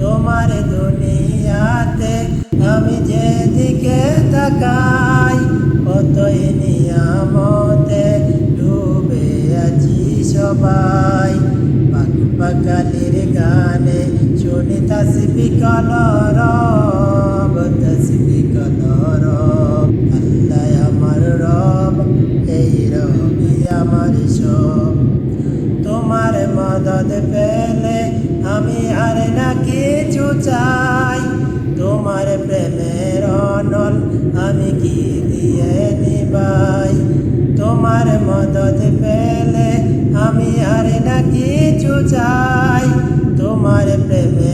তোমার দুনিয়াতে আমি যেদিকে তাকাই কতই নিয়ামতে ডুবে আছি সবাই। পাখালির গানে শুনি তাসবিহ কলরব, তাসবিহ কলরব। আল্লাহ আমার রব, এই রবি আমার সব। তোমার মদদ পেলে আমি আর না কিছু চাই। তোমার প্রেমের অনল আমি কি দিয়ে নিবাই। তোমার মদদ পেলে আমি আর না কিছু চাই। তোমার প্রেমে